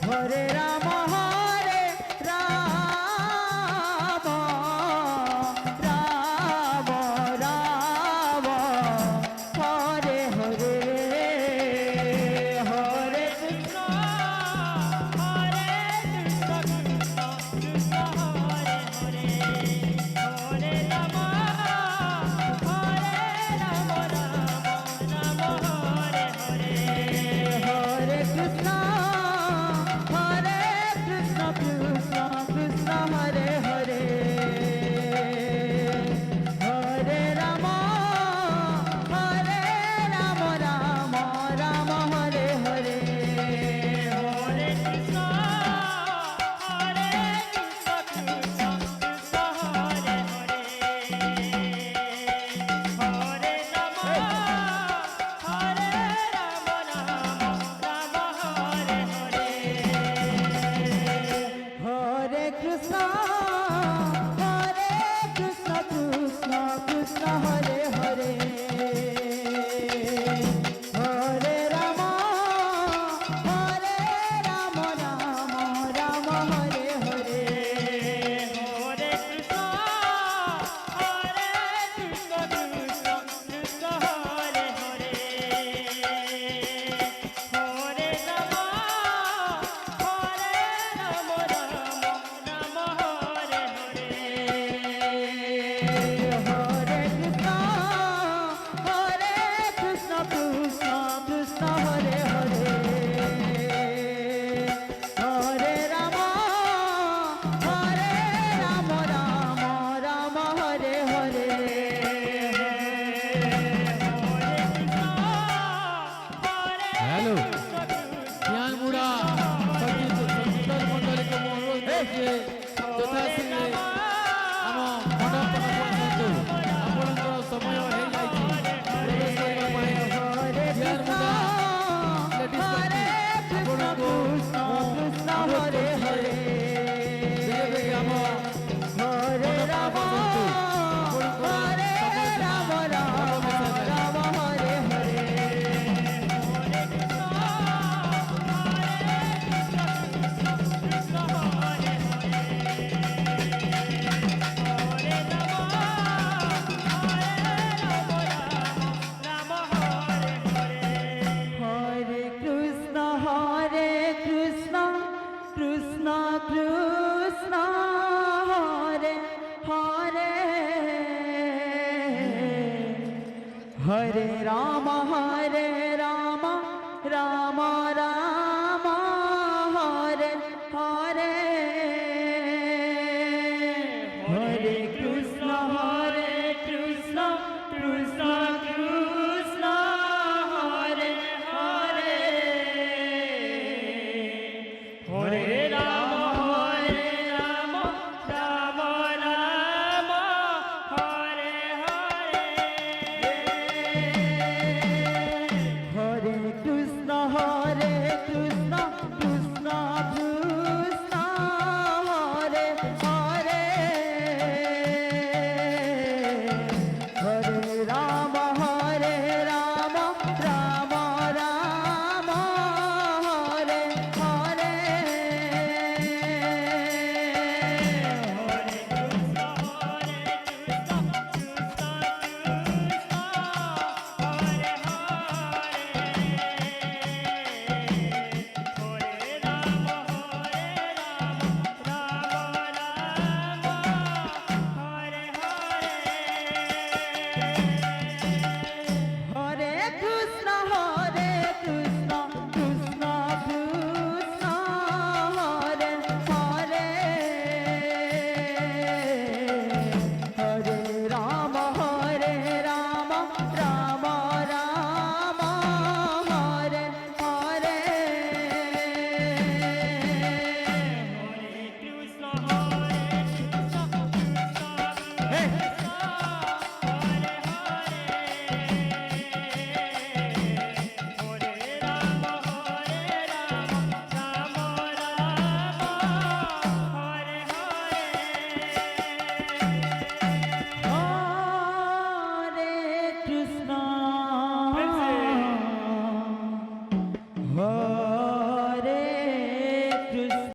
হরে Ram Ram Ram Hare Hare Hare Krishna Krishna Hare Hare Hare Ram Ram Hare Hare Hare Krishna Krishna Krishna Hare Hare Hare Ram Ram Ram Hare Hare Hare Krishna Krishna Krishna Hare Hare Hare Ram Ram Hare Hare Hare Krishna Krishna Krishna Hare Hare Hare Ram Ram Ram Hare Hare Hare Krishna Krishna Krishna Hare Hare Hare Ram Ram Hare Hare Hare Krishna Krishna Krishna Hare Hare Hare Ram Ram Hare Hare hello জ্ঞানমুড়া সুন্দর মন্ডলীকে অনুরোধ କରୁଛି ଯଥାଶୀଘ୍ର ଆମ ମଣ୍ଡପ ପର୍ଯ୍ୟନ୍ତ ଆପଣଙ୍କର ସମୟ ହେଇଯାଇଛି ପ୍ରବେଶ କରିବା ପାଇଁ ଜ୍ଞାନମୁଣ୍ଡା ଲେଡିଜ୍ ଆପଣଙ୍କୁ ହରେ ହରେ ବିଜେପି ଆମ ହରେ ରାମ ରାମ ହରେ ହରେ হরে কৃষ্ণ কৃষ্ণ কৃষ্ণ হরে হরে হরে রাম রাম রাম হরে হরে হরে কৃষ্ণ কৃষ্ণ কৃষ্ণ হরে হরে হরে রাম রাম রাম হরে হরে হরে কৃষ্ণ কৃষ্ণ কৃষ্ণ হরে হরে হরে রাম রাম রাম হরে হরে হরে কৃষ্ণ কৃষ্ণ কৃষ্ণ হরে হরে হরে রাম রাম রাম হরে হরে হরে কৃষ্ণ